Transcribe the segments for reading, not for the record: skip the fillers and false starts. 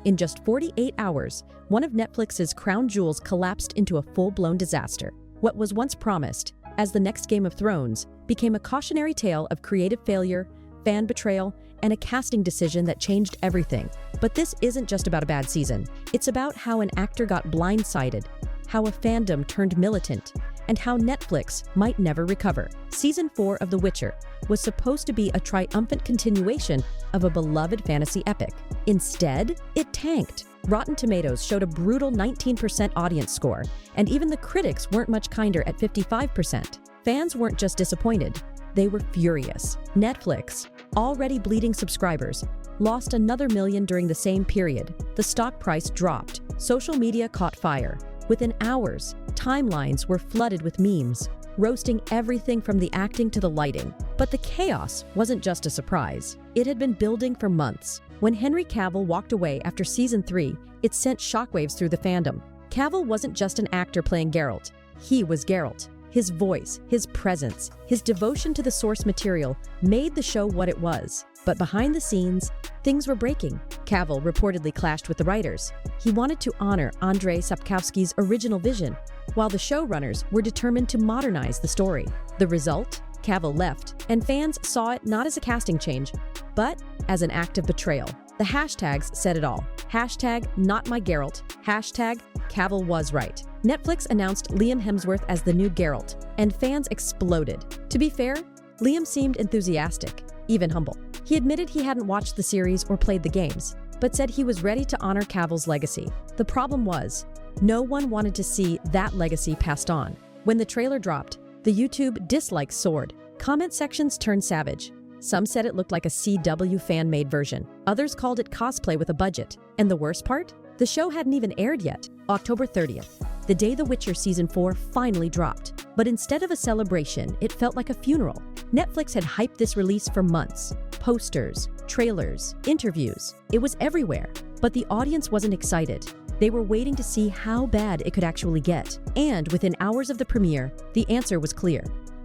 In just 48 hours, one of Netflix's crown jewels collapsed into a full-blown disaster. What was once promised as the next Game of Thrones became a cautionary tale of creative failure, fan betrayal, and a casting decision that changed everything. But this isn't just about a bad season. It's about how an actor got blindsided, how a fandom turned militant, and how Netflix might never recover. Season 4 of The Witcher was supposed to be a triumphant continuation of a beloved fantasy epic. Instead, it tanked. Rotten Tomatoes showed a brutal 19% audience score, and even the critics weren't much kinder at 55%. Fans weren't just disappointed, they were furious. Netflix, already bleeding subscribers, lost another million during the same period. The stock price dropped. Social media caught fire. Within hours, timelines were flooded with memes, roasting everything from the acting to the lighting. But the chaos wasn't just a surprise. It had been building for months. When Henry Cavill walked away after Season 3, it sent shockwaves through the fandom. Cavill wasn't just an actor playing Geralt. He was Geralt. His voice, his presence, his devotion to the source material made the show what it was. But behind the scenes, things were breaking. Cavill reportedly clashed with the writers. He wanted to honor Andrzej Sapkowski's original vision, while the showrunners were determined to modernize the story. The result? Cavill left, and fans saw it not as a casting change, but as an act of betrayal. The hashtags said it all. Hashtag not my Geralt. Hashtag Cavill was right. Netflix announced Liam Hemsworth as the new Geralt, and fans exploded. To be fair, Liam seemed enthusiastic, even humble. He admitted he hadn't watched the series or played the games, but said he was ready to honor Cavill's legacy. The problem was, no one wanted to see that legacy passed on. When the trailer dropped, the YouTube dislikes soared. Comment sections turned savage. Some said it looked like a CW fan-made version. Others called it cosplay with a budget. And the worst part? The show hadn't even aired yet. October 30th, the day The Witcher Season 4 finally dropped. But instead of a celebration, it felt like a funeral. Netflix had hyped this release for months. Posters, trailers, interviews. It was everywhere. But the audience wasn't excited. They were waiting to see how bad it could actually get. And within hours of the premiere, the answer was clear.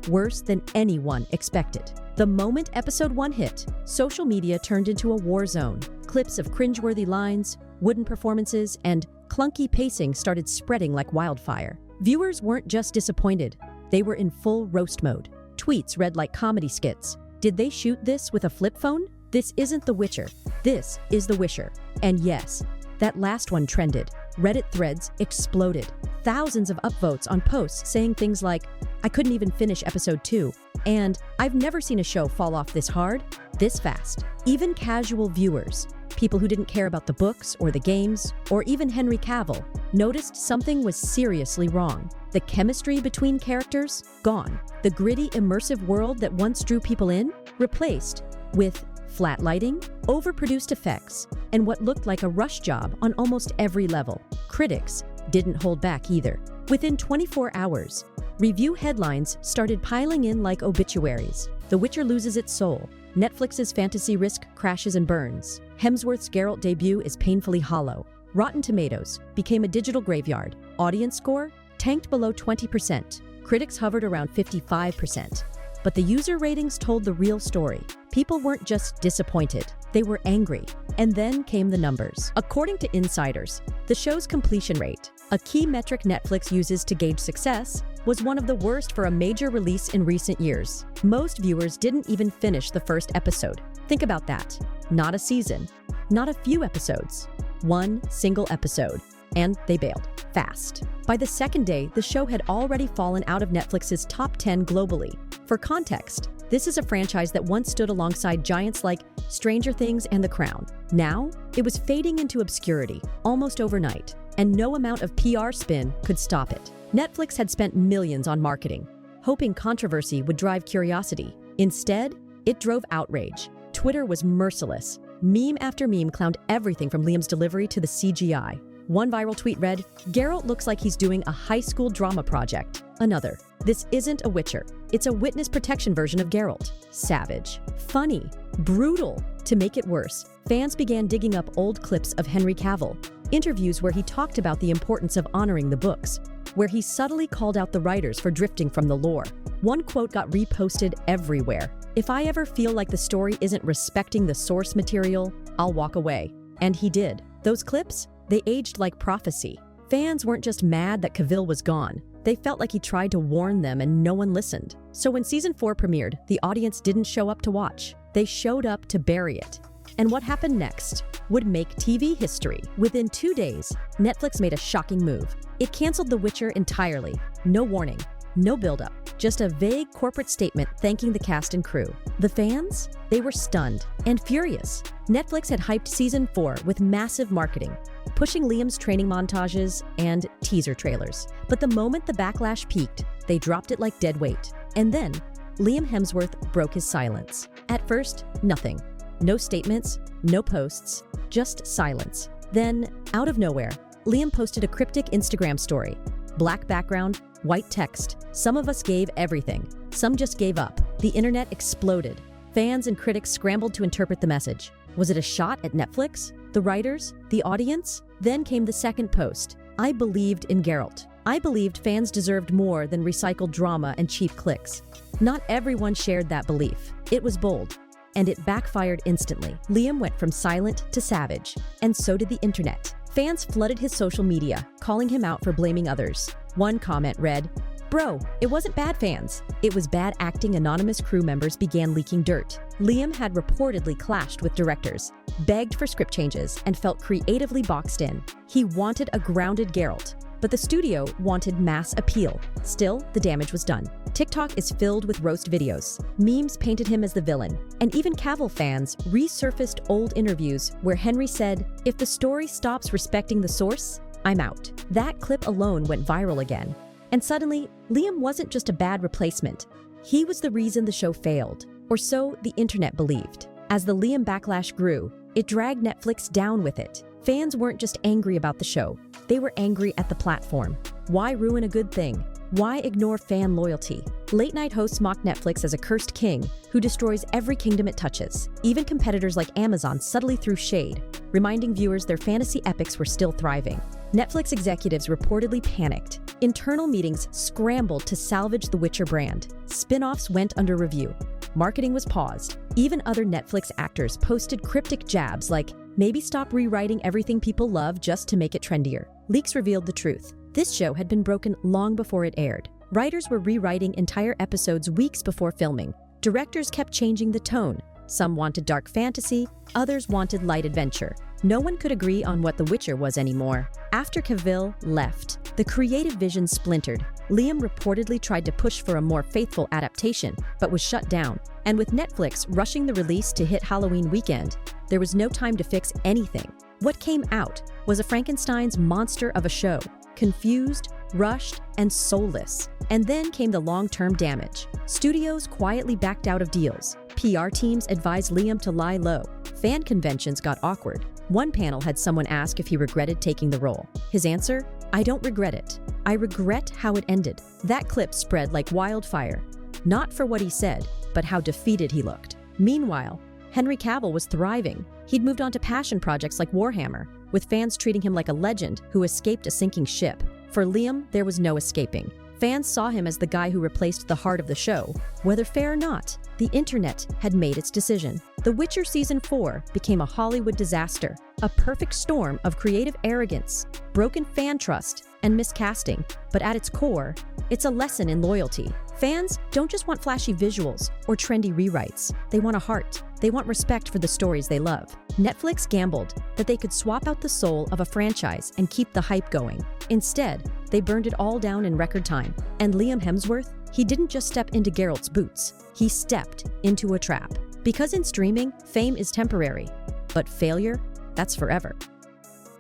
Worse than anyone expected. The moment episode 1 hit, social media turned into a war zone. Clips of cringeworthy lines, wooden performances, and clunky pacing started spreading like wildfire. Viewers weren't just disappointed, they were in full roast mode. Tweets read like comedy skits. Did they shoot this with a flip phone? This isn't The Witcher. This is The Wisher. And yes, that last one trended. Reddit threads exploded. Thousands of upvotes on posts saying things like, I couldn't even finish episode 2, and I've never seen a show fall off this hard, this fast. Even casual viewers, people who didn't care about the books or the games, or even Henry Cavill, noticed something was seriously wrong. The chemistry between characters? Gone. The gritty, immersive world that once drew people in? Replaced with flat lighting, overproduced effects, and what looked like a rush job on almost every level. Critics didn't hold back either. Within 24 hours, review headlines started piling in like obituaries. The Witcher loses its soul. Netflix's fantasy risk crashes and burns. Hemsworth's Geralt debut is painfully hollow. Rotten Tomatoes became a digital graveyard. Audience score tanked below 20%. Critics hovered around 55%. But the user ratings told the real story. People weren't just disappointed, they were angry. And then came the numbers. According to insiders, the show's completion rate, a key metric Netflix uses to gauge success, was one of the worst for a major release in recent years. Most viewers didn't even finish the first episode. Think about that. Not a season, not a few episodes, one single episode. And they bailed. Fast. By the second day, the show had already fallen out of Netflix's top 10 globally. For context, this is a franchise that once stood alongside giants like Stranger Things and The Crown. Now, it was fading into obscurity, almost overnight, and no amount of PR spin could stop it. Netflix had spent millions on marketing, hoping controversy would drive curiosity. Instead, it drove outrage. Twitter was merciless. Meme after meme clowned everything from Liam's delivery to the CGI. One viral tweet read, Geralt looks like he's doing a high school drama project. Another, this isn't a Witcher. It's a witness protection version of Geralt. Savage. Funny. Brutal. To make it worse, fans began digging up old clips of Henry Cavill. Interviews where he talked about the importance of honoring the books, where he subtly called out the writers for drifting from the lore. One quote got reposted everywhere. If I ever feel like the story isn't respecting the source material, I'll walk away. And he did. Those clips, they aged like prophecy. Fans weren't just mad that Cavill was gone. They felt like he tried to warn them and no one listened. So when season 4 premiered, the audience didn't show up to watch. They showed up to bury it. And what happened next would make TV history. Within 2 days, Netflix made a shocking move. It canceled The Witcher entirely. No warning, no build-up, just a vague corporate statement thanking the cast and crew. The fans? They were stunned and furious. Netflix had hyped season 4 with massive marketing, pushing Liam's training montages and teaser trailers. But the moment the backlash peaked, they dropped it like dead weight. And then, Liam Hemsworth broke his silence. At first, nothing. No statements, no posts, just silence. Then, out of nowhere, Liam posted a cryptic Instagram story. Black background, white text. Some of us gave everything. Some just gave up. The internet exploded. Fans and critics scrambled to interpret the message. Was it a shot at Netflix? The writers? The audience? Then came the second post. I believed in Geralt. I believed fans deserved more than recycled drama and cheap clicks. Not everyone shared that belief. It was bold. And it backfired instantly. Liam went from silent to savage. And so did the internet. Fans flooded his social media, calling him out for blaming others. One comment read, "Bro, it wasn't bad fans. It was bad acting." Anonymous crew members began leaking dirt. Liam had reportedly clashed with directors, begged for script changes, and felt creatively boxed in. He wanted a grounded Geralt, but the studio wanted mass appeal. Still, the damage was done. TikTok is filled with roast videos. Memes painted him as the villain, and even Cavill fans resurfaced old interviews where Henry said, "If the story stops respecting the source, I'm out." That clip alone went viral again. And suddenly, Liam wasn't just a bad replacement. He was the reason the show failed, or so the internet believed. As the Liam backlash grew, it dragged Netflix down with it. Fans weren't just angry about the show, they were angry at the platform. Why ruin a good thing? Why ignore fan loyalty? Late-night hosts mocked Netflix as a cursed king who destroys every kingdom it touches. Even competitors like Amazon subtly threw shade, reminding viewers their fantasy epics were still thriving. Netflix executives reportedly panicked. Internal meetings scrambled to salvage the Witcher brand. Spin-offs went under review. Marketing was paused. Even other Netflix actors posted cryptic jabs like, "Maybe stop rewriting everything people love just to make it trendier." Leaks revealed the truth. This show had been broken long before it aired. Writers were rewriting entire episodes weeks before filming. Directors kept changing the tone. Some wanted dark fantasy, others wanted light adventure. No one could agree on what The Witcher was anymore. After Cavill left, the creative vision splintered. Liam reportedly tried to push for a more faithful adaptation, but was shut down. And with Netflix rushing the release to hit Halloween weekend, there was no time to fix anything. What came out was a Frankenstein's monster of a show, confused, rushed, and soulless. And then came the long-term damage. Studios quietly backed out of deals. PR teams advised Liam to lie low. Fan conventions got awkward. One panel had someone ask if he regretted taking the role. His answer? "I don't regret it. I regret how it ended." That clip spread like wildfire. Not for what he said, but how defeated he looked. Meanwhile, Henry Cavill was thriving. He'd moved on to passion projects like Warhammer, with fans treating him like a legend who escaped a sinking ship. For Liam, there was no escaping. Fans saw him as the guy who replaced the heart of the show. Whether fair or not, the internet had made its decision. The Witcher Season 4 became a Hollywood disaster, a perfect storm of creative arrogance, broken fan trust, and miscasting. But at its core, it's a lesson in loyalty. Fans don't just want flashy visuals or trendy rewrites. They want a heart. They want respect for the stories they love. Netflix gambled that they could swap out the soul of a franchise and keep the hype going. Instead, they burned it all down in record time. And Liam Hemsworth? He didn't just step into Geralt's boots. He stepped into a trap. Because in streaming, fame is temporary. But failure? That's forever.